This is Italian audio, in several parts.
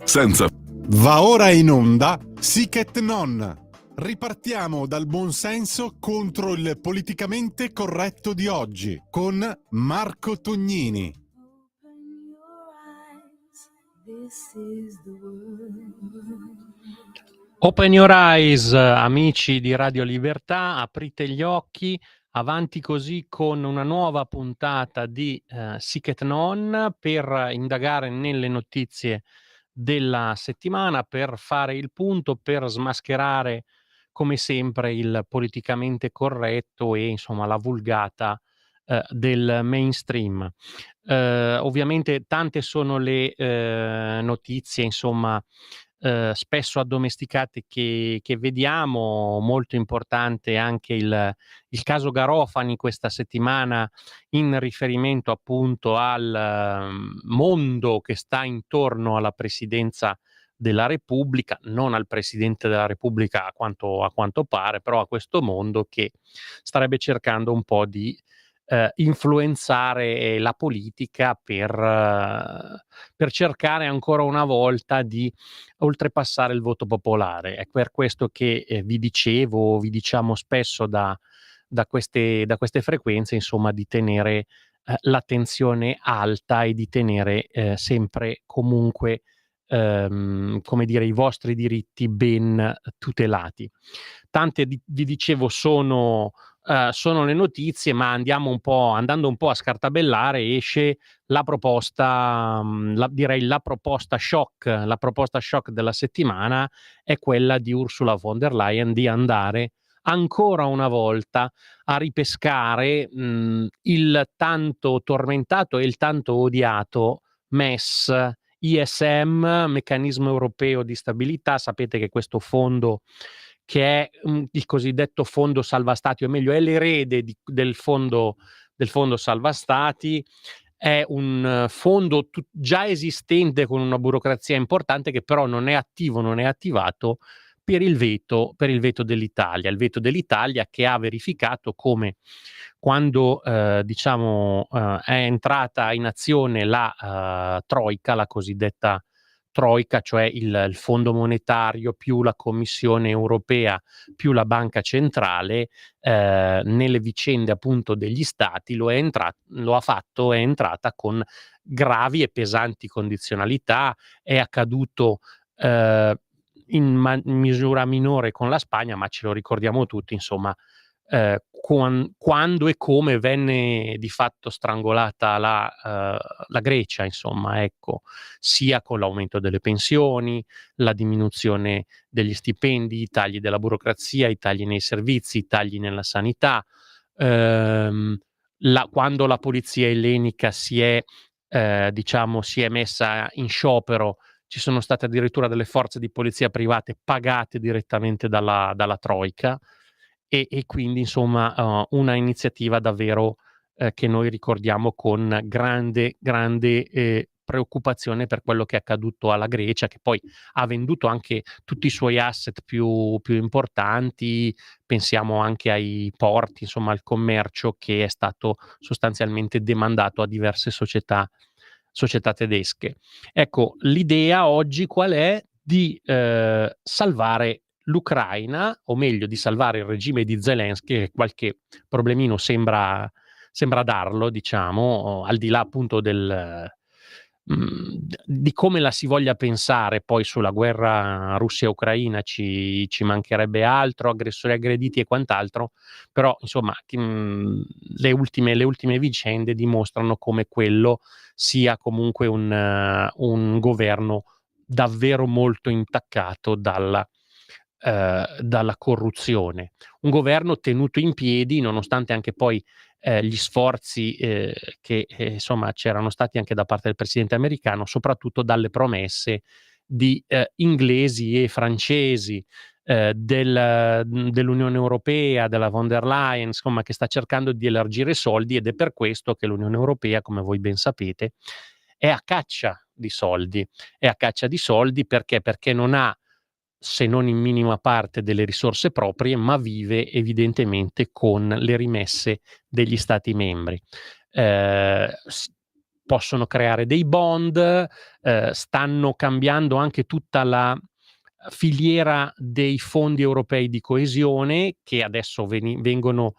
senza. Va ora in onda Sic et Non. Ripartiamo dal buonsenso contro il politicamente corretto di oggi con Marco Tognini. Open your eyes, amici di Radio Libertà, aprite gli occhi, avanti così con una nuova puntata di Sic et Non per indagare nelle notizie della settimana, per fare il punto, per smascherare come sempre il politicamente corretto e insomma la vulgata del mainstream. Ovviamente tante sono le notizie, insomma, spesso addomesticate che vediamo. Molto importante anche il caso Garofani questa settimana, in riferimento appunto al mondo che sta intorno alla presidenza della Repubblica, non al Presidente della Repubblica a quanto pare, però a questo mondo che starebbe cercando un po' di influenzare la politica per cercare ancora una volta di oltrepassare il voto popolare. È per questo che vi diciamo spesso da queste frequenze, insomma, di tenere l'attenzione alta e di tenere sempre comunque come dire, i vostri diritti ben tutelati. Tante vi dicevo sono le notizie, ma andando un po' a scartabellare esce la proposta, direi la proposta shock della settimana è quella di Ursula von der Leyen di andare ancora una volta a ripescare il tanto tormentato e il tanto odiato MES, ISM, Meccanismo Europeo di Stabilità. Sapete che questo fondo, che è il cosiddetto fondo salva stati, o meglio è l'erede del fondo salva stati, è un fondo già esistente con una burocrazia importante, che però non è attivato per il veto dell'Italia. Il veto dell'Italia che ha verificato come, quando è entrata in azione la troika, la cosiddetta troika, cioè il Fondo Monetario più la Commissione Europea più la Banca Centrale, nelle vicende appunto degli stati è entrata con gravi e pesanti condizionalità. È accaduto in misura minore con la Spagna, ma ce lo ricordiamo tutti, insomma, quando e come venne di fatto strangolata la Grecia, insomma, ecco, sia con l'aumento delle pensioni, la diminuzione degli stipendi, i tagli della burocrazia, i tagli nei servizi, i tagli nella sanità. Quando la polizia ellenica si è messa in sciopero, ci sono state addirittura delle forze di polizia private pagate direttamente dalla troika, e quindi insomma una iniziativa davvero che noi ricordiamo con grande preoccupazione per quello che è accaduto alla Grecia, che poi ha venduto anche tutti i suoi asset più importanti. Pensiamo anche ai porti, insomma al commercio, che è stato sostanzialmente demandato a diverse società tedesche. Ecco, l'idea oggi qual è? Di salvare l'Ucraina, o meglio di salvare il regime di Zelensky, che qualche problemino sembra darlo, diciamo, al di là appunto di come la si voglia pensare poi sulla guerra Russia-Ucraina. Ci mancherebbe altro, aggressori aggrediti e quant'altro, però insomma le ultime vicende dimostrano come quello sia comunque un governo davvero molto intaccato dalla corruzione. Un governo tenuto in piedi nonostante anche poi gli sforzi che insomma c'erano stati anche da parte del presidente americano, soprattutto dalle promesse di inglesi e francesi, dell'Unione Europea, della von der Leyen, insomma, che sta cercando di elargire soldi, ed è per questo che l'Unione Europea, come voi ben sapete, è a caccia di soldi. È a caccia di soldi perché non ha, se non in minima parte, delle risorse proprie, ma vive evidentemente con le rimesse degli stati membri. possono creare dei bond, stanno cambiando anche tutta la filiera dei fondi europei di coesione, che adesso vengono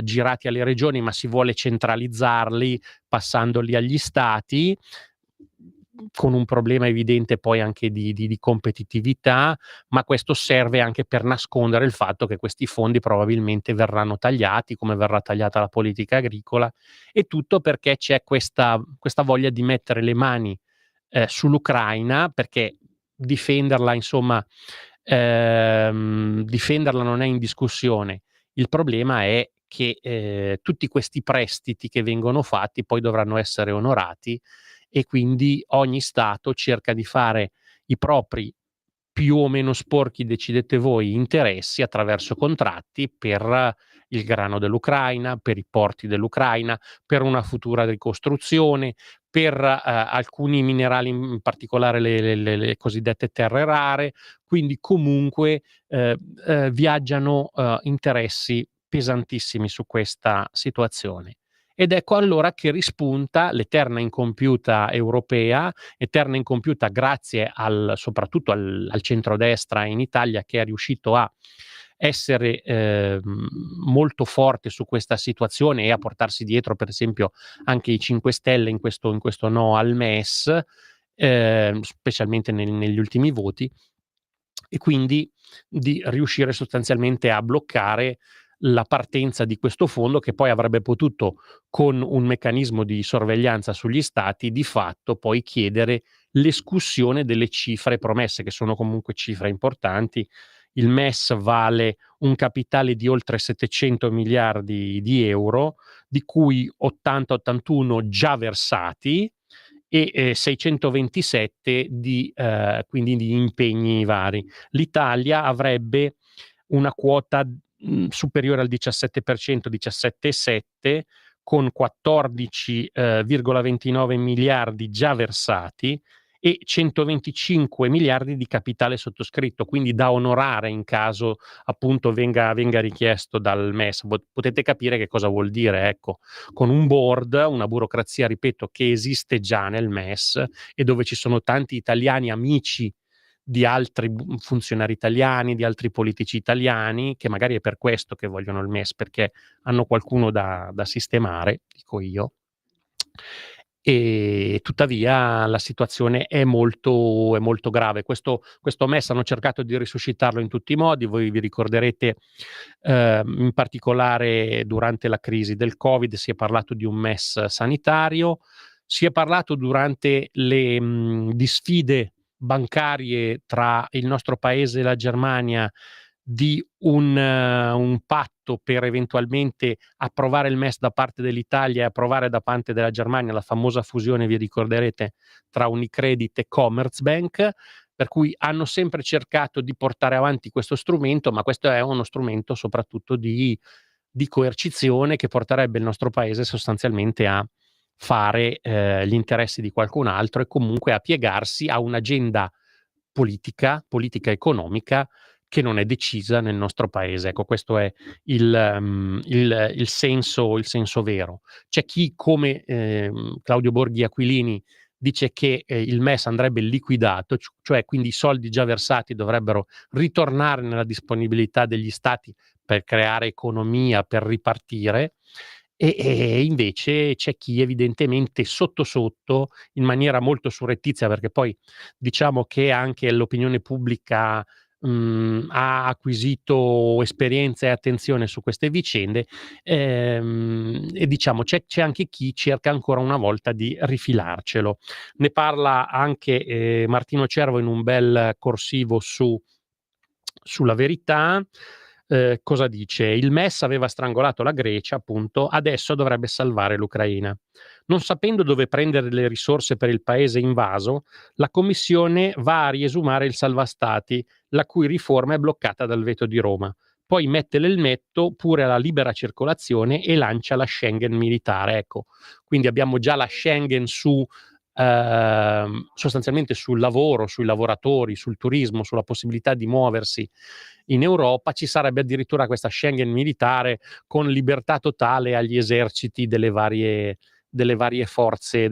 girati alle regioni, ma si vuole centralizzarli passandoli agli stati, con un problema evidente poi anche di competitività, ma questo serve anche per nascondere il fatto che questi fondi probabilmente verranno tagliati, come verrà tagliata la politica agricola, e tutto perché c'è questa voglia di mettere le mani sull'Ucraina, perché difenderla, insomma, difenderla non è in discussione. Il problema è che tutti questi prestiti che vengono fatti poi dovranno essere onorati, e quindi ogni Stato cerca di fare i propri più o meno sporchi, decidete voi, interessi attraverso contratti per il grano dell'Ucraina, per i porti dell'Ucraina, per una futura ricostruzione, per alcuni minerali, in particolare le cosiddette terre rare. Quindi comunque viaggiano interessi pesantissimi su questa situazione. Ed ecco allora che rispunta l'eterna incompiuta europea, eterna incompiuta grazie soprattutto al centrodestra in Italia, che è riuscito a essere molto forte su questa situazione e a portarsi dietro, per esempio, anche i 5 Stelle in questo no al MES, specialmente negli ultimi voti, e quindi di riuscire sostanzialmente a bloccare la partenza di questo fondo, che poi avrebbe potuto, con un meccanismo di sorveglianza sugli stati, di fatto poi chiedere l'escussione delle cifre promesse, che sono comunque cifre importanti. Il MES vale un capitale di oltre 700 miliardi di euro, di cui 80-81 già versati, e 627 quindi di impegni vari. L'Italia avrebbe una quota superiore al 17%, 17,7, con 14,29 miliardi già versati e 125 miliardi di capitale sottoscritto, quindi da onorare in caso appunto venga richiesto dal MES. Potete capire che cosa vuol dire, ecco, con un board, una burocrazia, ripeto, che esiste già nel MES, e dove ci sono tanti italiani amici di altri funzionari italiani, di altri politici italiani, che magari è per questo che vogliono il MES, perché hanno qualcuno da sistemare, dico io. E tuttavia la situazione è molto grave. Questo MES hanno cercato di risuscitarlo in tutti i modi. Voi vi ricorderete, in particolare durante la crisi del Covid si è parlato di un MES sanitario, si è parlato durante le disfide bancarie tra il nostro paese e la Germania di un patto per eventualmente approvare il MES da parte dell'Italia e approvare da parte della Germania la famosa fusione, vi ricorderete, tra Unicredit e Commerzbank, per cui hanno sempre cercato di portare avanti questo strumento, ma questo è uno strumento soprattutto di coercizione, che porterebbe il nostro paese sostanzialmente a fare gli interessi di qualcun altro, e comunque a piegarsi a un'agenda politica economica che non è decisa nel nostro paese. Ecco, questo è il senso vero. C'è chi, come Claudio Borghi Aquilini, dice che il MES andrebbe liquidato, cioè quindi i soldi già versati dovrebbero ritornare nella disponibilità degli stati per creare economia, per ripartire. E invece c'è chi evidentemente sotto sotto, in maniera molto surrettizia, perché poi diciamo che anche l'opinione pubblica ha acquisito esperienza e attenzione su queste vicende, e diciamo c'è anche chi cerca ancora una volta di rifilarcelo. Ne parla anche Martino Cervo in un bel corsivo sulla Verità. Cosa dice? Il MES aveva strangolato la Grecia, appunto, adesso dovrebbe salvare l'Ucraina. Non sapendo dove prendere le risorse per il paese invaso, la Commissione va a riesumare il salvastati, la cui riforma è bloccata dal veto di Roma. Poi mette l'elmetto pure alla libera circolazione e lancia la Schengen militare. Ecco, quindi abbiamo già la Schengen sostanzialmente sul lavoro, sui lavoratori, sul turismo, sulla possibilità di muoversi in Europa. Ci sarebbe addirittura questa Schengen militare con libertà totale agli eserciti delle varie delle varie forze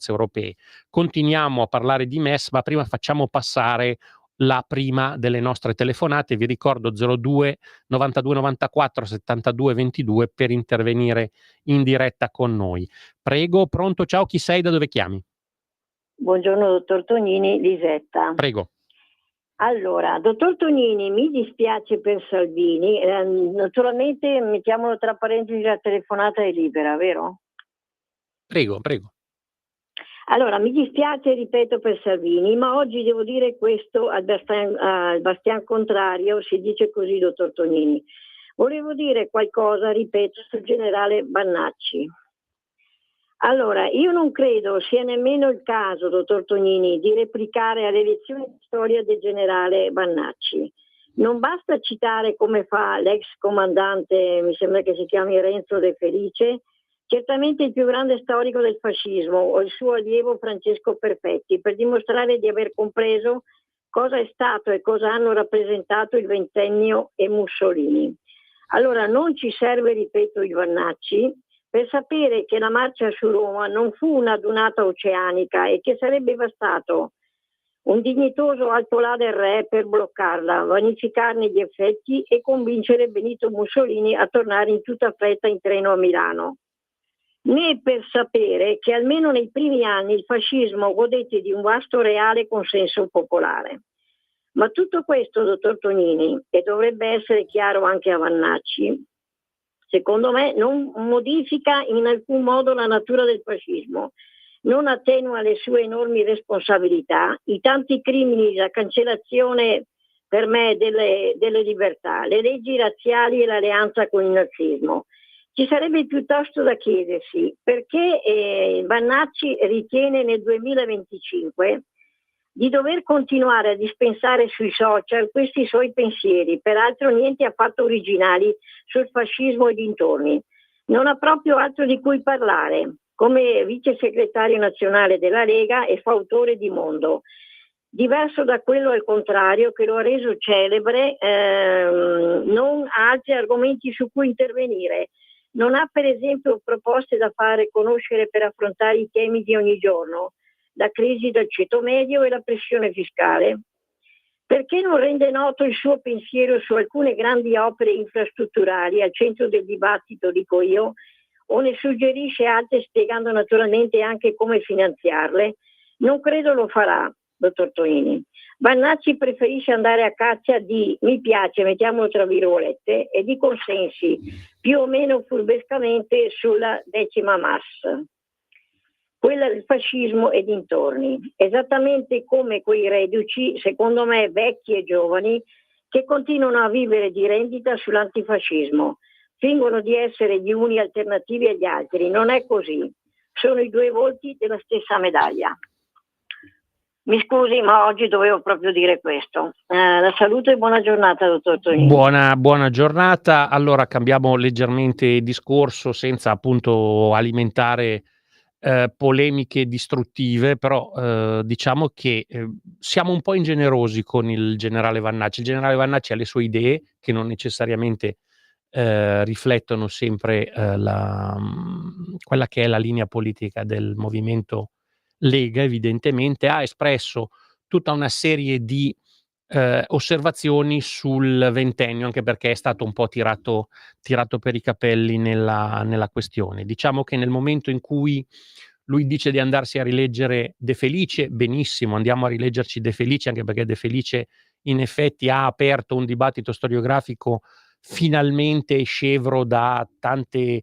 europee. Continuiamo a parlare di MES, ma prima facciamo passare la prima delle nostre telefonate. Vi ricordo 02 92 94 72 22 per intervenire in diretta con noi. Prego, pronto, ciao, chi sei, da dove chiami? Buongiorno dottor Tonini, Lisetta. Prego. Allora, dottor Tonini, mi dispiace per Salvini, naturalmente mettiamolo tra parentesi, la telefonata è libera, vero? Prego, prego. Allora, mi dispiace, ripeto, per Salvini, ma oggi devo dire questo al bastian contrario, si dice così, dottor Tonini. Volevo dire qualcosa, ripeto, sul generale Bannacci. Allora, io non credo sia nemmeno il caso, dottor Tonini, di replicare alle lezioni di storia del generale Bannacci. Non basta citare come fa l'ex comandante, mi sembra che si chiami Renzo De Felice, certamente il più grande storico del fascismo, o il suo allievo Francesco Perfetti, per dimostrare di aver compreso cosa è stato e cosa hanno rappresentato il ventennio e Mussolini. Allora, non ci serve, ripeto, il Bannacci, per sapere che la marcia su Roma non fu una dunata oceanica e che sarebbe bastato un dignitoso alto là del re per bloccarla, vanificarne gli effetti e convincere Benito Mussolini a tornare in tutta fretta in treno a Milano. Né per sapere che almeno nei primi anni il fascismo godette di un vasto reale consenso popolare. Ma tutto questo, dottor Tonini, e dovrebbe essere chiaro anche a Bannacci, secondo me non modifica in alcun modo la natura del fascismo, non attenua le sue enormi responsabilità, i tanti crimini, la cancellazione per me delle libertà, le leggi razziali e l'alleanza con il nazismo. Ci sarebbe piuttosto da chiedersi perché Bannacci ritiene nel 2025 di dover continuare a dispensare sui social questi suoi pensieri, peraltro niente affatto originali, sul fascismo e dintorni. Non ha proprio altro di cui parlare, come vice segretario nazionale della Lega e fautore di Mondo. Diverso da quello al contrario che lo ha reso celebre, non ha altri argomenti su cui intervenire. Non ha per esempio proposte da fare conoscere per affrontare i temi di ogni giorno, la crisi del ceto medio e la pressione fiscale. Perché non rende noto il suo pensiero su alcune grandi opere infrastrutturali al centro del dibattito, dico io, o ne suggerisce altre spiegando naturalmente anche come finanziarle? Non credo lo farà, dottor Tonini. Bannacci preferisce andare a caccia di mi piace, mettiamolo tra virgolette, e di consensi, più o meno furbescamente sulla 10ª Mas, quella del fascismo e dintorni, esattamente come quei reduci, secondo me vecchi e giovani, che continuano a vivere di rendita sull'antifascismo, fingono di essere gli uni alternativi agli altri. Non è così, sono i due volti della stessa medaglia. Mi scusi, ma oggi dovevo proprio dire questo. La saluto e buona giornata, dottor Tonini. Buona giornata. Allora, cambiamo leggermente discorso senza appunto alimentare polemiche distruttive, però diciamo che siamo un po' ingenerosi con il generale Vannacci. Il generale Vannacci ha le sue idee che non necessariamente riflettono sempre quella che è la linea politica del movimento Lega. Evidentemente ha espresso tutta una serie di osservazioni sul ventennio, anche perché è stato un po' tirato per i capelli nella questione. Diciamo che nel momento in cui lui dice di andarsi a rileggere De Felice, benissimo, andiamo a rileggerci De Felice, anche perché De Felice in effetti ha aperto un dibattito storiografico finalmente scevro da tanti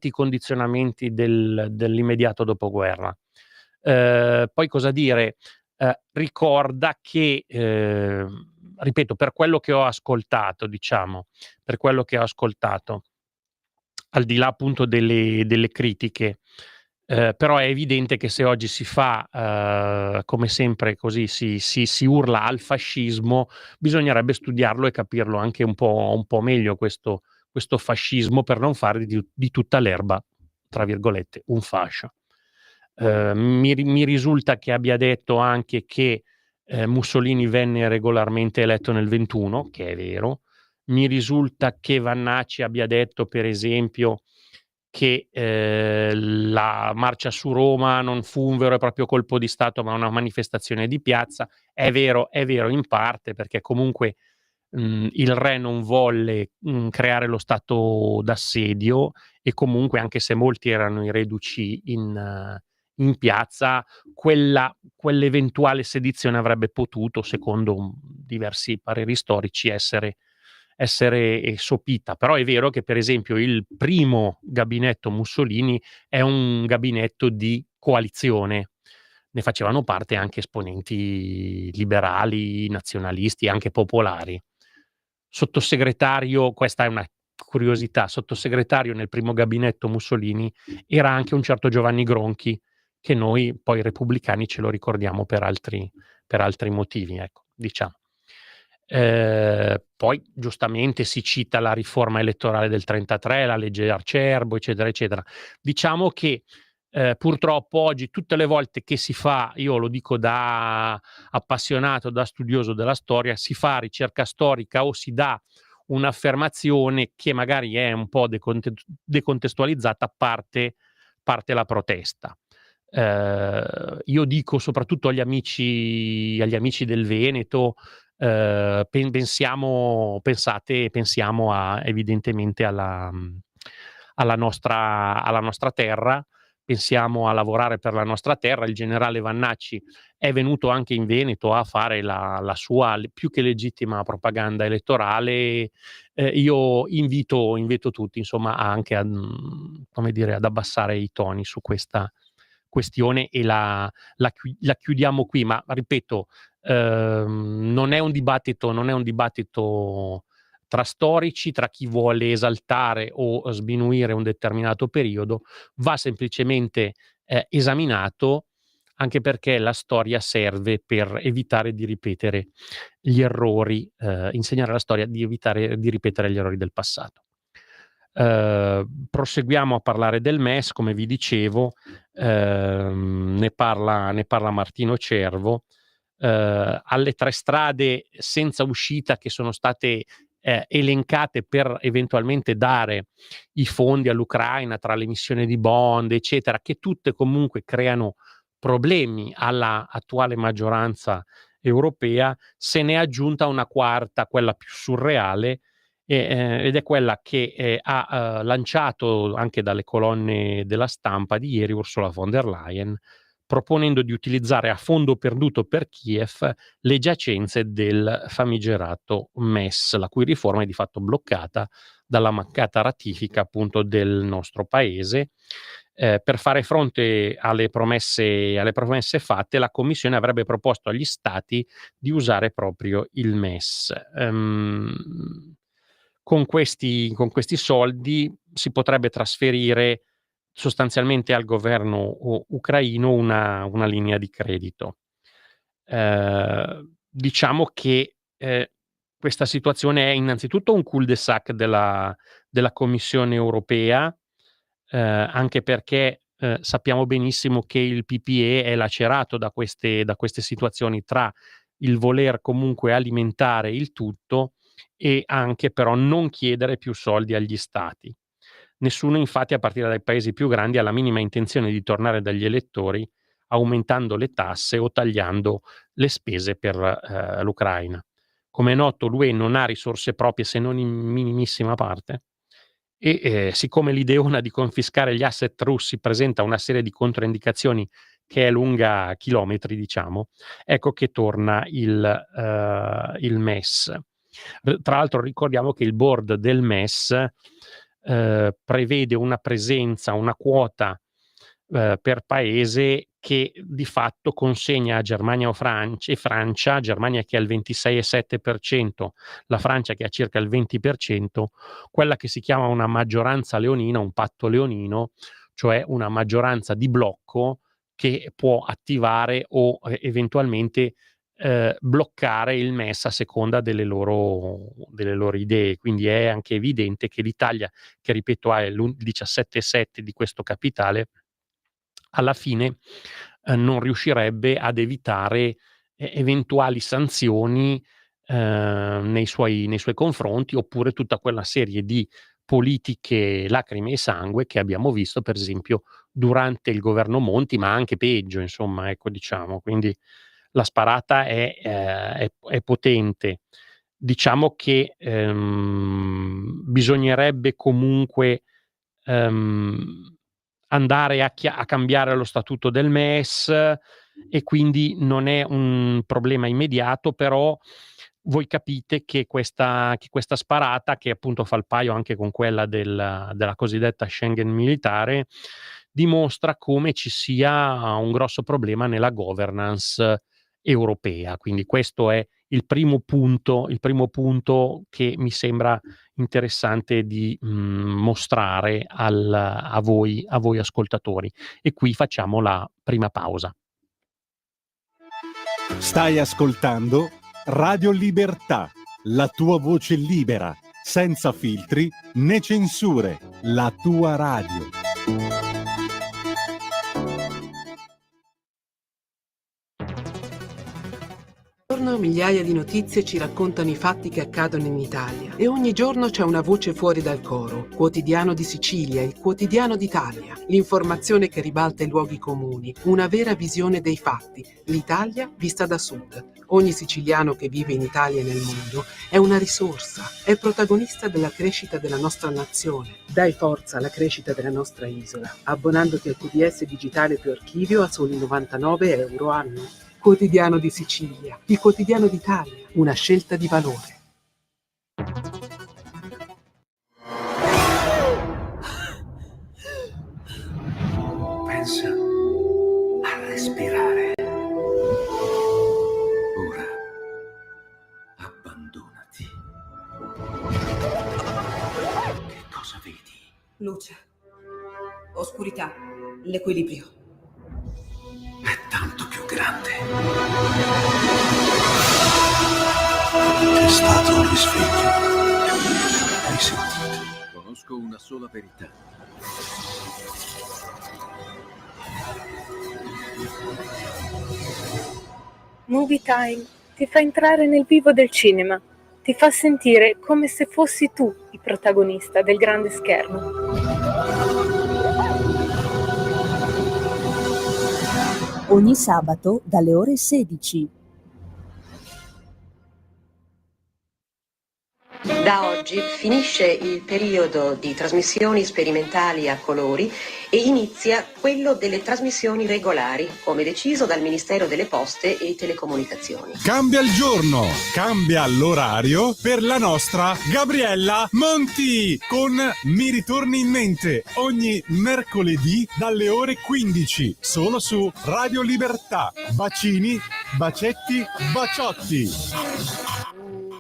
condizionamenti dell'immediato dopoguerra. Poi cosa dire? Ricorda che, ripeto, per quello che ho ascoltato, al di là appunto delle critiche, però è evidente che se oggi si fa, come sempre così, si urla al fascismo, bisognerebbe studiarlo e capirlo anche un po' meglio questo fascismo, per non fare di tutta l'erba, tra virgolette, un fascio. Mi risulta che abbia detto anche che Mussolini venne regolarmente eletto nel 21, che è vero. Mi risulta che Vannacci abbia detto, per esempio, che la marcia su Roma non fu un vero e proprio colpo di Stato, ma una manifestazione di piazza. È vero in parte, perché comunque il re non volle creare lo stato d'assedio, e comunque, anche se molti erano i reduci in piazza, quell'eventuale sedizione avrebbe potuto, secondo diversi pareri storici, essere sopita. Però è vero che, per esempio, il primo gabinetto Mussolini è un gabinetto di coalizione. Ne facevano parte anche esponenti liberali, nazionalisti, anche popolari. Sottosegretario, questa è una curiosità, sottosegretario nel primo gabinetto Mussolini era anche un certo Giovanni Gronchi, che noi poi repubblicani ce lo ricordiamo per altri motivi, ecco, diciamo. Poi giustamente si cita la riforma elettorale del 33, la legge Acerbo, eccetera, eccetera. Diciamo che purtroppo oggi, tutte le volte che si fa, io lo dico da appassionato, da studioso della storia, si fa ricerca storica o si dà un'affermazione che magari è un po' decontestualizzata, parte la protesta. Io dico soprattutto agli amici del Veneto, pensiamo evidentemente alla nostra terra, pensiamo a lavorare per la nostra terra. Il generale Vannacci è venuto anche in Veneto a fare la sua più che legittima propaganda elettorale. Io invito tutti, insomma, anche come dire, ad abbassare i toni su questa questione, e la chiudiamo qui. Ma ripeto, non è un dibattito tra storici, tra chi vuole esaltare o sminuire un determinato periodo. Va semplicemente esaminato, anche perché la storia serve per evitare di ripetere gli errori, insegnare la storia di evitare di ripetere gli errori del passato. Proseguiamo a parlare del MES, come vi dicevo. Ne parla Martino Cervo. Alle 3 strade senza uscita che sono state elencate per eventualmente dare i fondi all'Ucraina, tra l'emissione di bond, eccetera, che tutte comunque creano problemi alla attuale maggioranza europea, se ne è aggiunta una quarta, quella più surreale, ed è quella che ha lanciato anche dalle colonne della stampa di ieri Ursula von der Leyen, proponendo di utilizzare a fondo perduto per Kiev le giacenze del famigerato MES, la cui riforma è di fatto bloccata dalla mancata ratifica, appunto, del nostro paese. Per fare fronte alle promesse fatte, la Commissione avrebbe proposto agli Stati di usare proprio il MES. Con questi soldi si potrebbe trasferire sostanzialmente al governo ucraino una linea di credito. Diciamo che questa situazione è innanzitutto un cul-de-sac della Commissione europea, anche perché sappiamo benissimo che il PPE è lacerato da queste situazioni, tra il voler comunque alimentare il tutto e anche però non chiedere più soldi agli stati. Nessuno, infatti, a partire dai paesi più grandi, ha la minima intenzione di tornare dagli elettori aumentando le tasse o tagliando le spese per l'Ucraina. Come è noto, l'UE non ha risorse proprie, se non in minimissima parte, e siccome l'ideona di confiscare gli asset russi presenta una serie di controindicazioni che è lunga chilometri, diciamo, ecco che torna il MES. Tra l'altro ricordiamo che il board del MES prevede una presenza, una quota per paese, che di fatto consegna a Germania e Francia, Germania che ha il 26,7%, la Francia che ha circa il 20%, quella che si chiama una maggioranza leonina, un patto leonino, cioè una maggioranza di blocco che può attivare o eventualmente bloccare il MES a seconda delle loro idee. Quindi è anche evidente che l'Italia, che ripeto ha il 17,7 di questo capitale, alla fine non riuscirebbe ad evitare eventuali sanzioni nei suoi confronti, oppure tutta quella serie di politiche lacrime e sangue che abbiamo visto per esempio durante il governo Monti, ma anche peggio, insomma, ecco, diciamo. Quindi la sparata è potente. Diciamo che bisognerebbe comunque andare a cambiare lo statuto del MES, e quindi non è un problema immediato, però voi capite che questa sparata, che appunto fa il paio anche con quella della cosiddetta Schengen militare, dimostra come ci sia un grosso problema nella governance europea. Quindi questo è il primo punto che mi sembra interessante di mostrare a voi ascoltatori. E qui facciamo la prima pausa. Stai ascoltando Radio Libertà, la tua voce libera, senza filtri né censure, la tua radio. Migliaia di notizie ci raccontano i fatti che accadono in Italia e ogni giorno c'è una voce fuori dal coro. Quotidiano di Sicilia, il quotidiano d'Italia, l'informazione che ribalta i luoghi comuni, una vera visione dei fatti, l'Italia vista da sud. Ogni siciliano che vive in Italia e nel mondo è una risorsa, è protagonista della crescita della nostra nazione. Dai forza alla crescita della nostra isola, abbonandoti al QDS digitale più archivio a soli 99 euro anno. Quotidiano di Sicilia, il quotidiano d'Italia, una scelta di valore. Pensa a respirare. Ora abbandonati. Che cosa vedi? Luce, oscurità, l'equilibrio. È tanto più grande. È stato un risveglio. Hai sentito? Conosco una sola verità. Movie Time ti fa entrare nel vivo del cinema, ti fa sentire come se fossi tu il protagonista del grande schermo. Ogni sabato dalle ore 16. Da oggi finisce il periodo di trasmissioni sperimentali a colori e inizia quello delle trasmissioni regolari, come deciso dal Ministero delle Poste e Telecomunicazioni. Cambia il giorno, cambia l'orario per la nostra Gabriella Monti con Mi ritorni in mente ogni mercoledì dalle ore 15, solo su Radio Libertà. Bacini, bacetti, baciotti.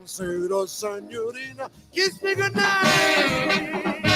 Sera signorina, kiss me goodnight.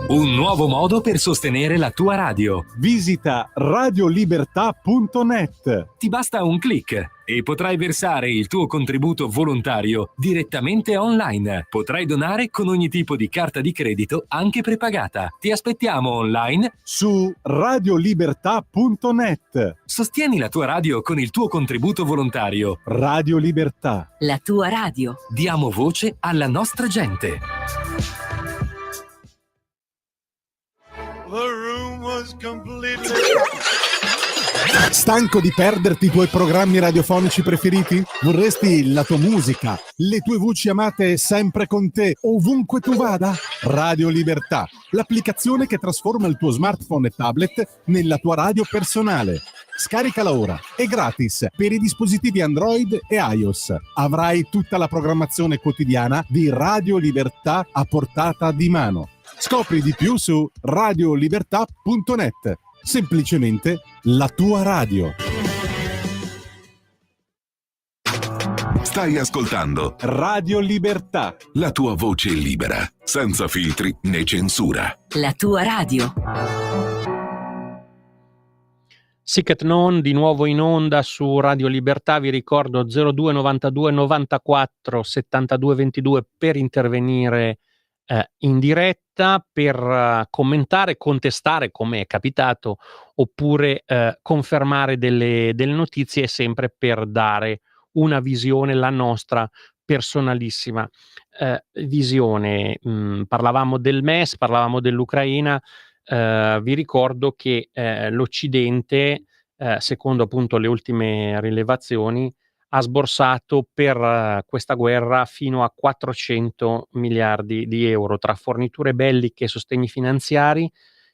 Un nuovo modo per sostenere la tua radio. Visita radiolibertà.net. Ti basta un click e potrai versare il tuo contributo volontario direttamente online. Potrai donare con ogni tipo di carta di credito, anche prepagata. Ti aspettiamo online su radiolibertà.net. Sostieni la tua radio con il tuo contributo volontario. Radio Libertà. La tua radio. Diamo voce alla nostra gente. Stanco di perderti i tuoi programmi radiofonici preferiti? Vorresti la tua musica, le tue voci amate sempre con te, ovunque tu vada? Radio Libertà, l'applicazione che trasforma il tuo smartphone e tablet nella tua radio personale. Scaricala ora, è gratis per i dispositivi Android e iOS. Avrai tutta la programmazione quotidiana di Radio Libertà a portata di mano. Scopri di più su radiolibertà.net. Semplicemente la tua radio. Stai ascoltando Radio Libertà, la tua voce libera, senza filtri né censura. La tua radio. Sic et non, di nuovo in onda su Radio Libertà. Vi ricordo 02 92 94 72 22 per intervenire in diretta per commentare, contestare come è capitato, oppure confermare delle notizie, sempre per dare una visione, la nostra personalissima visione. Parlavamo del MES, parlavamo dell'Ucraina. Vi ricordo che l'Occidente, secondo appunto le ultime rilevazioni, ha sborsato per questa guerra fino a 400 miliardi di euro tra forniture belliche e sostegni finanziari.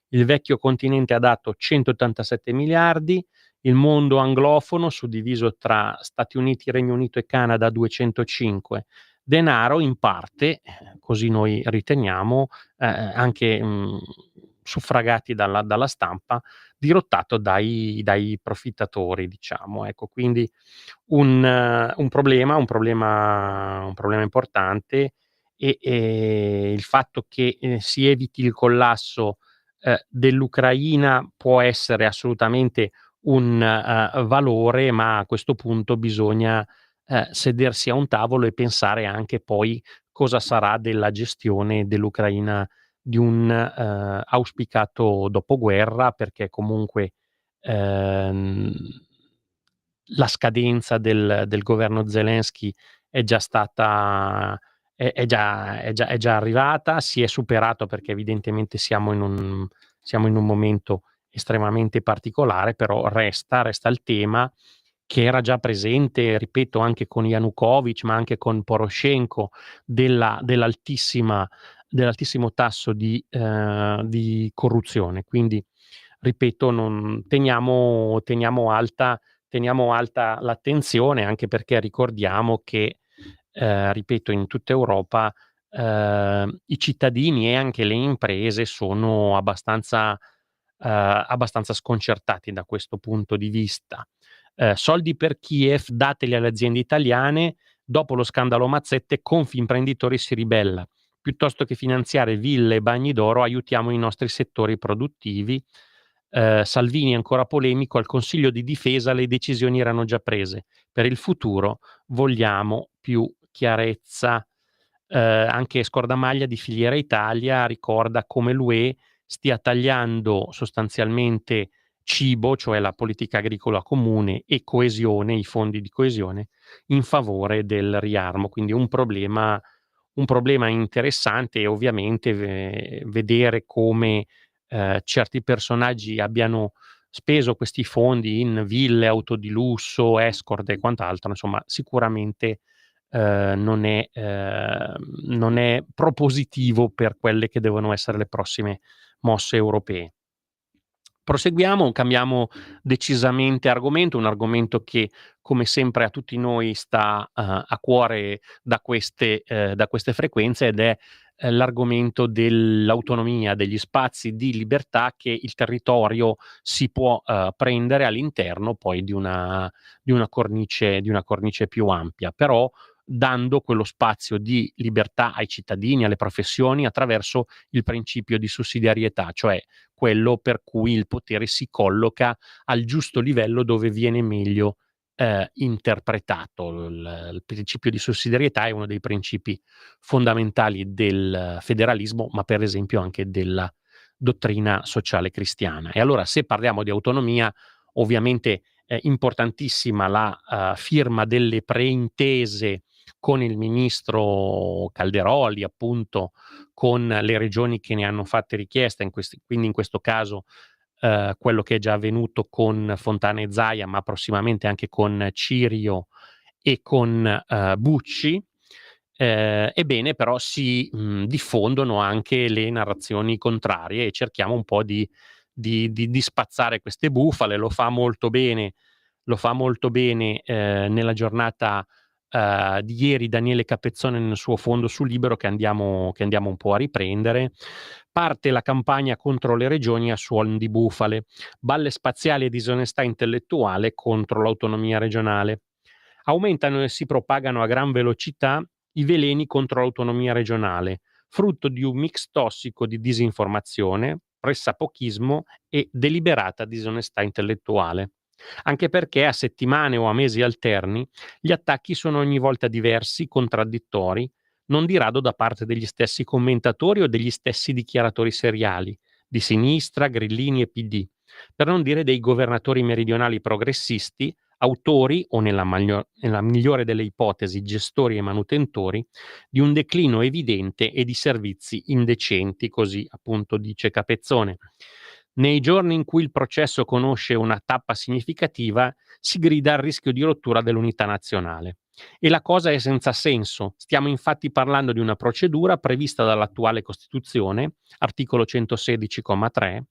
Il vecchio continente ha dato 187 miliardi, il mondo anglofono, suddiviso tra Stati Uniti, Regno Unito e Canada, 205. Denaro in parte, così noi riteniamo, anche suffragati dalla stampa, dirottato dai profittatori, diciamo. Ecco, quindi un problema importante, e il fatto che si eviti il collasso dell'Ucraina può essere assolutamente un valore, ma a questo punto bisogna sedersi a un tavolo e pensare anche poi cosa sarà della gestione dell'Ucraina di un auspicato dopoguerra, perché comunque ehm, la scadenza del governo Zelensky è già stata è già arrivata, si è superato, perché evidentemente siamo in un momento estremamente particolare, però resta il tema che era già presente, ripeto, anche con Yanukovych, ma anche con Poroshenko, dell'altissimo tasso di corruzione. Quindi, ripeto, teniamo alta l'attenzione, anche perché ricordiamo che, ripeto, in tutta Europa i cittadini e anche le imprese sono abbastanza sconcertati da questo punto di vista. Soldi per Kiev, dateli alle aziende italiane. Dopo lo scandalo Mazzette, Confimprenditori si ribella. Piuttosto che finanziare ville e bagni d'oro, aiutiamo i nostri settori produttivi. Salvini ancora polemico: al Consiglio di Difesa le decisioni erano già prese. Per il futuro vogliamo più chiarezza. Anche Scordamaglia di Filiera Italia ricorda come l'UE stia tagliando sostanzialmente cibo, cioè la politica agricola comune, e coesione, i fondi di coesione, in favore del riarmo. Quindi un problema interessante, e ovviamente vedere come certi personaggi abbiano speso questi fondi in ville, auto di lusso, escort e quant'altro, insomma, sicuramente non è propositivo per quelle che devono essere le prossime mosse europee. Proseguiamo, cambiamo decisamente argomento, un argomento che, come sempre, a tutti noi sta a cuore da queste frequenze, ed è l'argomento dell'autonomia, degli spazi di libertà che il territorio si può prendere all'interno poi di una cornice più ampia, però dando quello spazio di libertà ai cittadini, alle professioni, attraverso il principio di sussidiarietà, cioè quello per cui il potere si colloca al giusto livello dove viene meglio interpretato. Il principio di sussidiarietà è uno dei principi fondamentali del federalismo, ma per esempio anche della dottrina sociale cristiana. E allora, se parliamo di autonomia, ovviamente è importantissima la firma delle preintese con il ministro Calderoli, appunto, con le regioni che ne hanno fatte richiesta, quindi in questo caso quello che è già avvenuto con Fontana e Zaia, ma prossimamente anche con Cirio e con Bucci. Ebbene, però si diffondono anche le narrazioni contrarie, e cerchiamo un po' di spazzare queste bufale. Lo fa molto bene nella giornata di ieri Daniele Capezzone nel suo fondo sul Libero, che andiamo un po' a riprendere. Parte la campagna contro le regioni a suon di bufale, balle spaziali e disonestà intellettuale contro l'autonomia regionale. Aumentano e si propagano a gran velocità i veleni contro l'autonomia regionale, frutto di un mix tossico di disinformazione, pressapochismo e deliberata disonestà intellettuale. Anche perché a settimane o a mesi alterni gli attacchi sono ogni volta diversi, contraddittori, non di rado da parte degli stessi commentatori o degli stessi dichiaratori seriali, di sinistra, grillini e PD, per non dire dei governatori meridionali progressisti, autori o nella migliore delle ipotesi gestori e manutentori di un declino evidente e di servizi indecenti, così appunto dice Capezzone. Nei giorni in cui il processo conosce una tappa significativa, si grida al rischio di rottura dell'unità nazionale. E la cosa è senza senso. Stiamo infatti parlando di una procedura prevista dall'attuale Costituzione, articolo 116,3,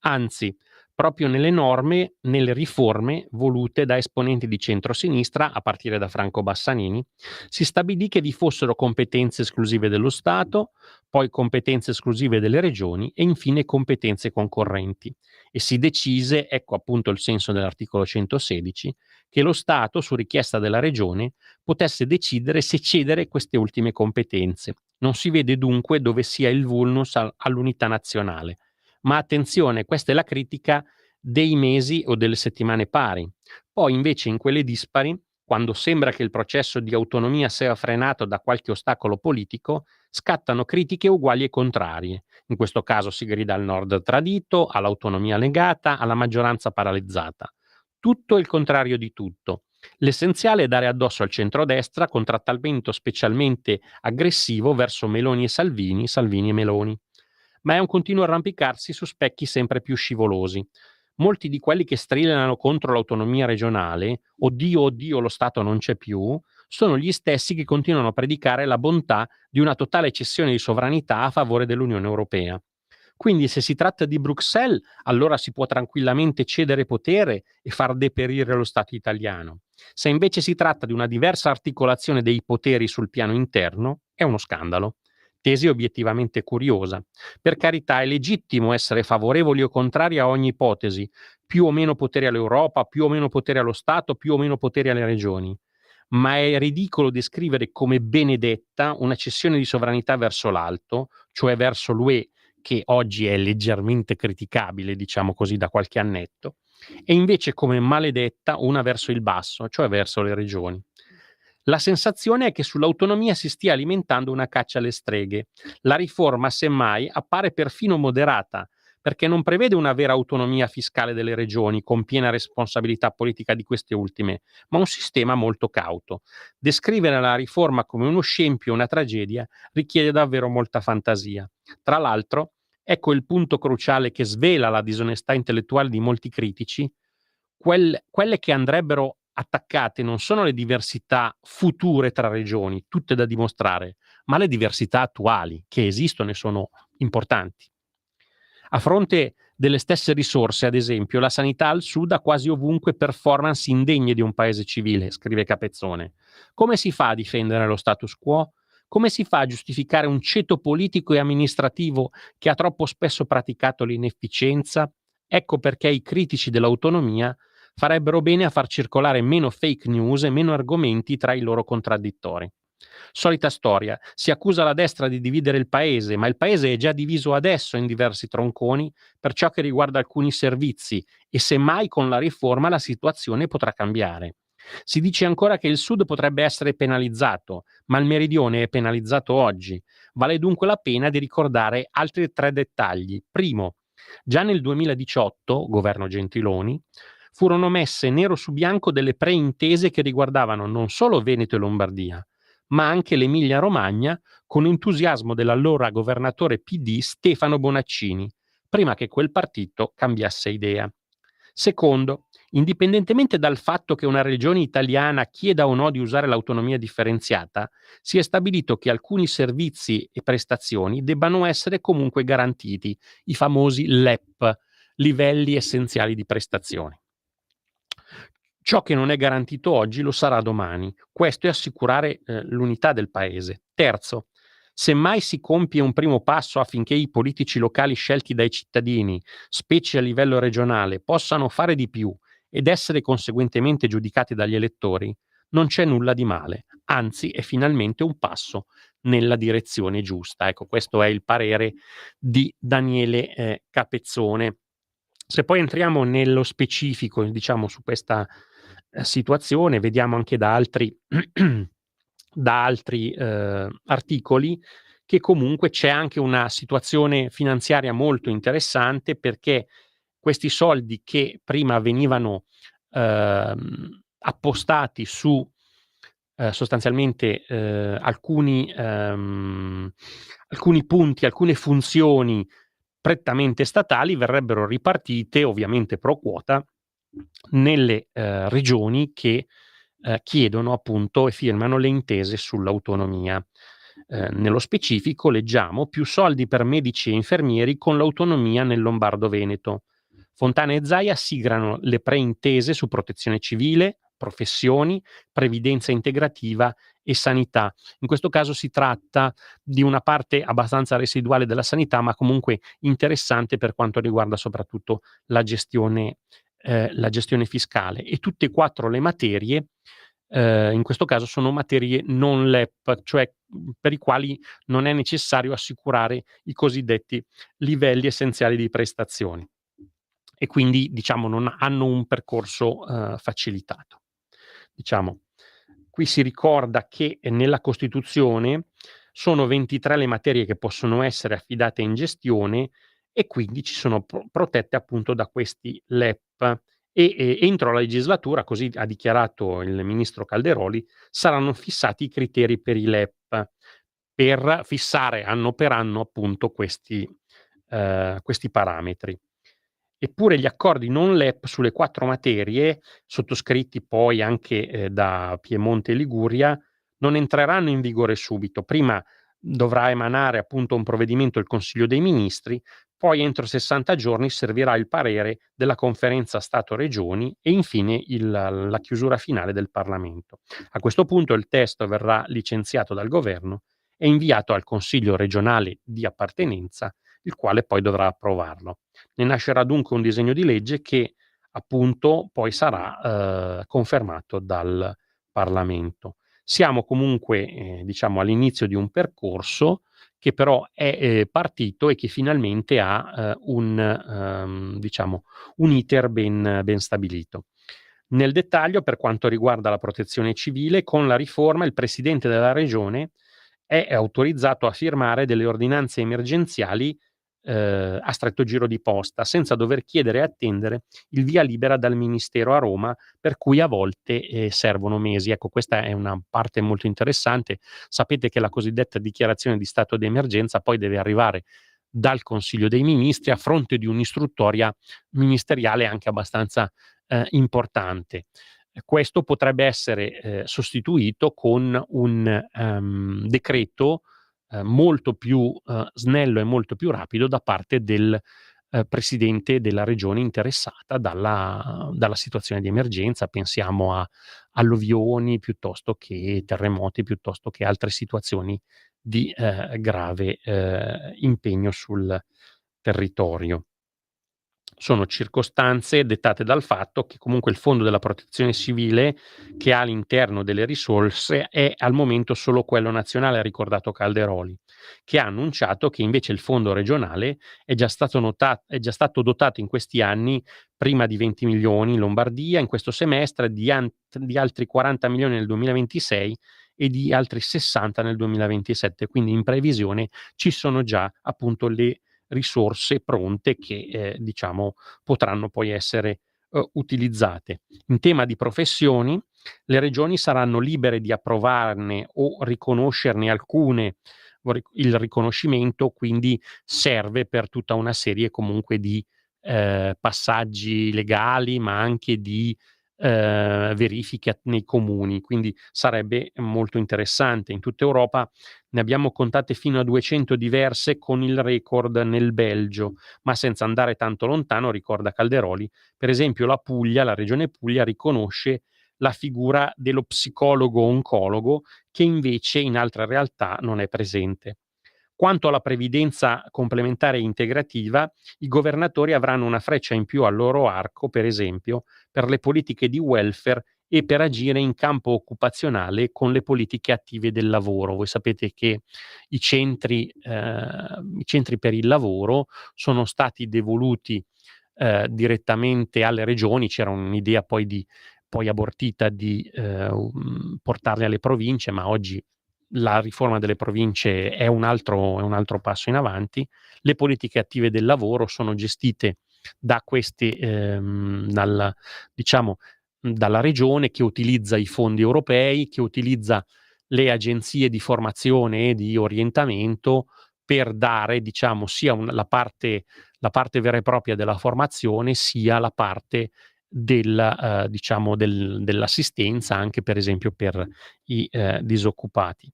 anzi, proprio nelle norme, nelle riforme volute da esponenti di centrosinistra, a partire da Franco Bassanini, si stabilì che vi fossero competenze esclusive dello Stato, poi competenze esclusive delle regioni e infine competenze concorrenti. E si decise, ecco appunto il senso dell'articolo 116, che lo Stato, su richiesta della regione, potesse decidere se cedere queste ultime competenze. Non si vede dunque dove sia il vulnus all'unità nazionale. Ma attenzione, questa è la critica dei mesi o delle settimane pari. Poi invece in quelle dispari, quando sembra che il processo di autonomia sia frenato da qualche ostacolo politico, scattano critiche uguali e contrarie. In questo caso si grida al nord tradito, all'autonomia legata, alla maggioranza paralizzata. Tutto il contrario di tutto. L'essenziale è dare addosso al centrodestra con trattamento specialmente aggressivo verso Meloni e Salvini, Salvini e Meloni. Ma è un continuo arrampicarsi su specchi sempre più scivolosi. Molti di quelli che strillano contro l'autonomia regionale, oddio, oddio, lo Stato non c'è più, sono gli stessi che continuano a predicare la bontà di una totale cessione di sovranità a favore dell'Unione Europea. Quindi se si tratta di Bruxelles, allora si può tranquillamente cedere potere e far deperire lo Stato italiano. Se invece si tratta di una diversa articolazione dei poteri sul piano interno, è uno scandalo. Tesi obiettivamente curiosa. Per carità, è legittimo essere favorevoli o contrari a ogni ipotesi, più o meno potere all'Europa, più o meno potere allo Stato, più o meno potere alle regioni. Ma è ridicolo descrivere come benedetta una cessione di sovranità verso l'alto, cioè verso l'UE, che oggi è leggermente criticabile, diciamo così, da qualche annetto, e invece come maledetta una verso il basso, cioè verso le regioni. La sensazione è che sull'autonomia si stia alimentando una caccia alle streghe. La riforma, semmai, appare perfino moderata, perché non prevede una vera autonomia fiscale delle regioni con piena responsabilità politica di queste ultime, ma un sistema molto cauto. Descrivere la riforma come uno scempio o una tragedia richiede davvero molta fantasia. Tra l'altro, ecco il punto cruciale che svela la disonestà intellettuale di molti critici, quelle che andrebbero attaccate non sono le diversità future tra regioni, tutte da dimostrare, ma le diversità attuali, che esistono e sono importanti. A fronte delle stesse risorse, ad esempio, la sanità al sud ha quasi ovunque performance indegne di un paese civile, scrive Capezzone. Come si fa a difendere lo status quo? Come si fa a giustificare un ceto politico e amministrativo che ha troppo spesso praticato l'inefficienza? Ecco perché i critici dell'autonomia farebbero bene a far circolare meno fake news e meno argomenti tra i loro contraddittori. Solita storia, si accusa la destra di dividere il paese, ma il paese è già diviso adesso in diversi tronconi per ciò che riguarda alcuni servizi e semmai con la riforma la situazione potrà cambiare. Si dice ancora che il Sud potrebbe essere penalizzato, ma il Meridione è penalizzato oggi. Vale dunque la pena di ricordare altri 3 dettagli. Primo, già nel 2018, governo Gentiloni, furono messe nero su bianco delle preintese che riguardavano non solo Veneto e Lombardia, ma anche l'Emilia-Romagna con entusiasmo dell'allora governatore PD Stefano Bonaccini, prima che quel partito cambiasse idea. Secondo, indipendentemente dal fatto che una regione italiana chieda o no di usare l'autonomia differenziata, si è stabilito che alcuni servizi e prestazioni debbano essere comunque garantiti, i famosi LEP, livelli essenziali di prestazioni. Ciò che non è garantito oggi lo sarà domani. Questo è assicurare l'unità del paese. Terzo, semmai si compie un primo passo affinché i politici locali scelti dai cittadini, specie a livello regionale, possano fare di più ed essere conseguentemente giudicati dagli elettori, non c'è nulla di male. Anzi, è finalmente un passo nella direzione giusta. Ecco, questo è il parere di Daniele Capezzone. Se poi entriamo nello specifico, diciamo, su questa situazione, vediamo anche da altri da altri articoli che comunque c'è anche una situazione finanziaria molto interessante, perché questi soldi che prima venivano appostati su sostanzialmente alcuni punti, alcune funzioni prettamente statali, verrebbero ripartite, ovviamente pro quota, nelle regioni che chiedono appunto e firmano le intese sull'autonomia. Nello specifico leggiamo: più soldi per medici e infermieri con l'autonomia nel Lombardo-Veneto. Fontana e Zaia siglano le preintese su protezione civile, professioni, previdenza integrativa e sanità. In questo caso si tratta di una parte abbastanza residuale della sanità, ma comunque interessante per quanto riguarda soprattutto la gestione fiscale. E tutte e 4 le materie in questo caso sono materie non LEP, cioè per i quali non è necessario assicurare i cosiddetti livelli essenziali di prestazioni, e quindi diciamo non hanno un percorso facilitato. Diciamo, qui si ricorda che nella Costituzione sono 23 le materie che possono essere affidate in gestione, e quindi ci sono protette appunto da questi LEP. E entro la legislatura, così ha dichiarato il ministro Calderoli, saranno fissati i criteri per i LEP, per fissare anno per anno appunto questi parametri. Eppure gli accordi non LEP sulle 4 materie, sottoscritti poi anche da Piemonte e Liguria, non entreranno in vigore subito. Prima dovrà emanare appunto un provvedimento il Consiglio dei Ministri, poi entro 60 giorni servirà il parere della Conferenza Stato-Regioni e infine la chiusura finale del Parlamento. A questo punto il testo verrà licenziato dal Governo e inviato al Consiglio regionale di appartenenza, il quale poi dovrà approvarlo. Ne nascerà dunque un disegno di legge che appunto poi sarà confermato dal Parlamento. Siamo comunque diciamo all'inizio di un percorso che però è partito e che finalmente ha un iter ben stabilito. Nel dettaglio, per quanto riguarda la protezione civile, con la riforma il presidente della regione è autorizzato a firmare delle ordinanze emergenziali a stretto giro di posta, senza dover chiedere e attendere il via libera dal Ministero a Roma, per cui a volte servono mesi. Ecco, questa è una parte molto interessante. Sapete che la cosiddetta dichiarazione di stato di emergenza poi deve arrivare dal Consiglio dei Ministri a fronte di un'istruttoria ministeriale anche abbastanza importante. Questo potrebbe essere sostituito con un decreto molto più snello e molto più rapido da parte del presidente della regione interessata dalla situazione di emergenza. Pensiamo a alluvioni piuttosto che terremoti, piuttosto che altre situazioni di grave impegno sul territorio. Sono circostanze dettate dal fatto che comunque il Fondo della Protezione Civile, che ha all'interno delle risorse, è al momento solo quello nazionale, ha ricordato Calderoli, che ha annunciato che invece il fondo regionale è già stato dotato in questi anni, prima di 20 milioni in Lombardia, in questo semestre di altri 40 milioni nel 2026 e di altri 60 nel 2027, quindi in previsione ci sono già appunto le risorse pronte che diciamo potranno poi essere utilizzate. In tema di professioni, le regioni saranno libere di approvarne o riconoscerne alcune. Il riconoscimento quindi serve per tutta una serie comunque di passaggi legali, ma anche di verifiche nei comuni, quindi sarebbe molto interessante. In tutta Europa ne abbiamo contate fino a 200 diverse, con il record nel Belgio, ma senza andare tanto lontano, ricorda Calderoli, per esempio la regione Puglia riconosce la figura dello psicologo-oncologo, che invece in altre realtà non è presente. Quanto alla previdenza complementare e integrativa, i governatori avranno una freccia in più al loro arco, per esempio, per le politiche di welfare e per agire in campo occupazionale con le politiche attive del lavoro. Voi sapete che i centri per il lavoro sono stati devoluti direttamente alle regioni. C'era un'idea poi di poi abortita di portarli alle province, ma oggi la riforma delle province è un altro passo in avanti. Le politiche attive del lavoro sono gestite da queste, dalla regione, che utilizza i fondi europei, che utilizza le agenzie di formazione e di orientamento per dare, sia la parte vera e propria della formazione, sia la parte dell'assistenza, anche per esempio per i disoccupati.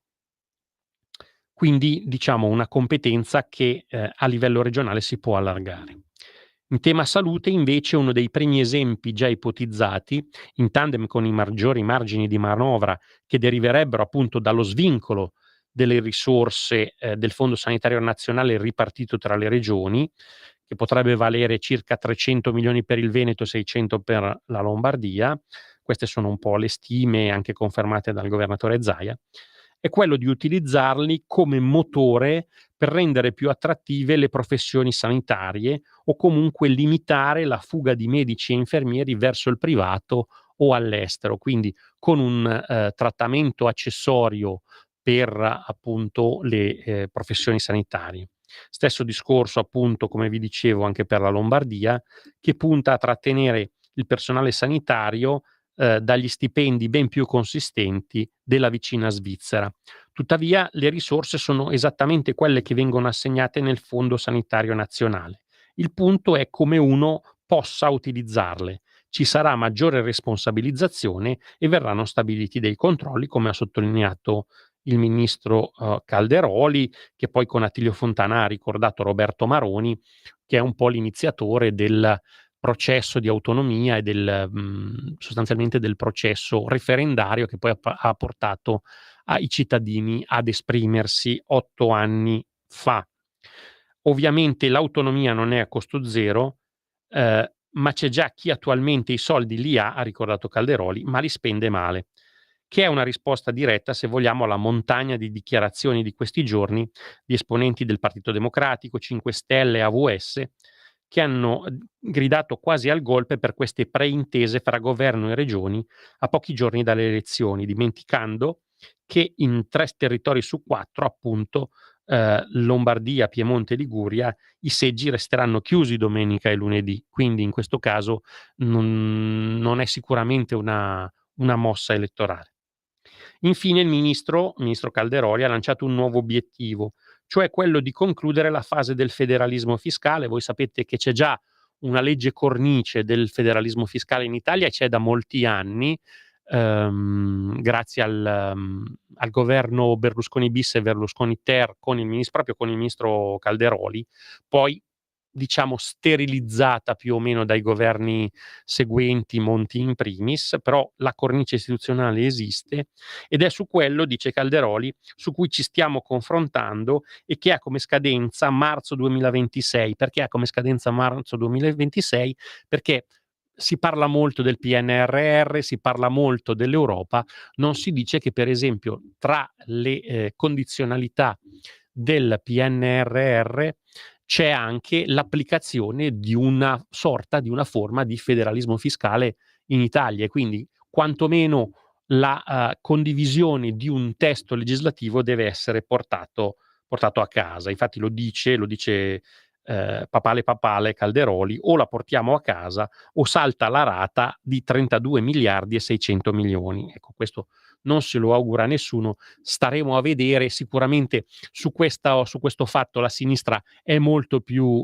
Quindi una competenza che a livello regionale si può allargare. In tema salute, invece, uno dei primi esempi già ipotizzati, in tandem con i maggiori margini di manovra che deriverebbero appunto dallo svincolo delle risorse del Fondo Sanitario Nazionale ripartito tra le regioni, che potrebbe valere circa 300 milioni per il Veneto e 600 per la Lombardia. Queste sono un po' le stime anche confermate dal governatore Zaia. È quello di utilizzarli come motore per rendere più attrattive le professioni sanitarie o comunque limitare la fuga di medici e infermieri verso il privato o all'estero, quindi con un trattamento accessorio per appunto le professioni sanitarie. Stesso discorso appunto, come vi dicevo, anche per la Lombardia, che punta a trattenere il personale sanitario dagli stipendi ben più consistenti della vicina Svizzera. Tuttavia le risorse sono esattamente quelle che vengono assegnate nel Fondo Sanitario Nazionale. Il punto è come uno possa utilizzarle. Ci sarà maggiore responsabilizzazione e verranno stabiliti dei controlli, come ha sottolineato il ministro Calderoli, che poi con Attilio Fontana ha ricordato Roberto Maroni, che è un po' l'iniziatore del processo di autonomia e sostanzialmente del processo referendario che poi ha portato ai cittadini ad esprimersi 8 anni fa. Ovviamente l'autonomia non è a costo zero, ma c'è già chi attualmente i soldi li ha ricordato Calderoli, ma li spende male, che è una risposta diretta, se vogliamo, alla montagna di dichiarazioni di questi giorni di esponenti del Partito Democratico, 5 Stelle e AVS, che hanno gridato quasi al golpe per queste preintese fra governo e regioni a pochi giorni dalle elezioni, dimenticando che in 3 territori su 4, appunto, Lombardia, Piemonte e Liguria, i seggi resteranno chiusi domenica e lunedì, quindi in questo caso non è sicuramente una mossa elettorale. Infine il ministro Calderoli ha lanciato un nuovo obiettivo, cioè quello di concludere la fase del federalismo fiscale. Voi sapete che c'è già una legge cornice del federalismo fiscale in Italia, e c'è da molti anni, grazie al governo Berlusconi bis e Berlusconi ter, proprio con il ministro Calderoli, poi sterilizzata più o meno dai governi seguenti, Monti in primis, però la cornice istituzionale esiste ed è su quello, dice Calderoli, su cui ci stiamo confrontando e che ha come scadenza marzo 2026. Perché ha come scadenza marzo 2026? Perché si parla molto del PNRR, si parla molto dell'Europa, non si dice che per esempio tra le condizionalità del PNRR c'è anche l'applicazione di una forma di federalismo fiscale in Italia, e quindi quantomeno la condivisione di un testo legislativo deve essere portato a casa. Infatti lo dice papale Calderoli: o la portiamo a casa o salta la rata di 32 miliardi e 600 milioni. Ecco, questo non se lo augura nessuno, staremo a vedere. Sicuramente su questo fatto la sinistra è molto più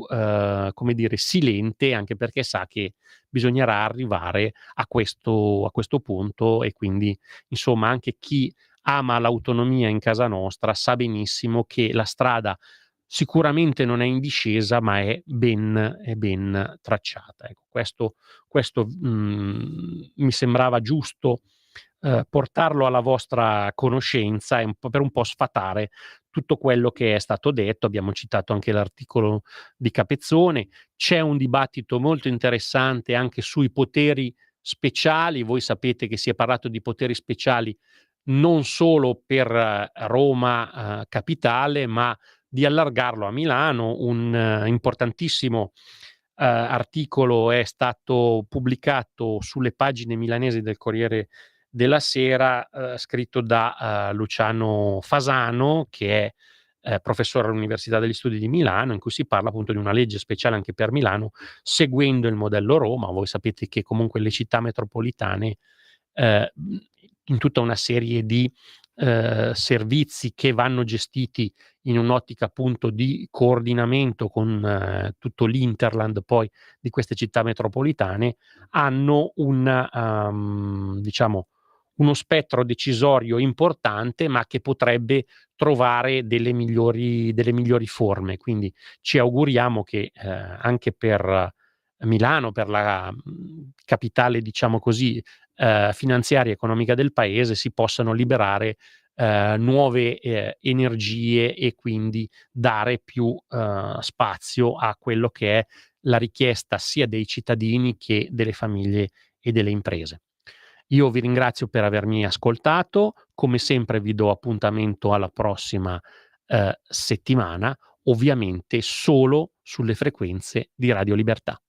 silente, anche perché sa che bisognerà arrivare a questo punto, e quindi insomma anche chi ama l'autonomia in casa nostra sa benissimo che la strada sicuramente non è in discesa, ma è ben tracciata. Ecco, questo mi sembrava giusto portarlo alla vostra conoscenza e per un po' sfatare tutto quello che è stato detto. Abbiamo citato anche l'articolo di Capezzone. C'è un dibattito molto interessante anche sui poteri speciali. Voi sapete che si è parlato di poteri speciali non solo per Roma capitale, ma di allargarlo a Milano. Un importantissimo articolo è stato pubblicato sulle pagine milanesi del Corriere della Sera, scritto da Luciano Fasano, che è professore all'Università degli Studi di Milano, in cui si parla appunto di una legge speciale anche per Milano, seguendo il modello Roma. Voi sapete che comunque le città metropolitane, in tutta una serie di servizi che vanno gestiti in un'ottica appunto di coordinamento con tutto l'interland poi di queste città metropolitane, hanno diciamo uno spettro decisorio importante, ma che potrebbe trovare delle migliori forme. Quindi ci auguriamo che anche per Milano, per la capitale, diciamo così, finanziaria e economica del paese, si possano liberare nuove energie e quindi dare più spazio a quello che è la richiesta sia dei cittadini che delle famiglie e delle imprese. Io vi ringrazio per avermi ascoltato, come sempre vi do appuntamento alla prossima settimana, ovviamente solo sulle frequenze di Radio Libertà.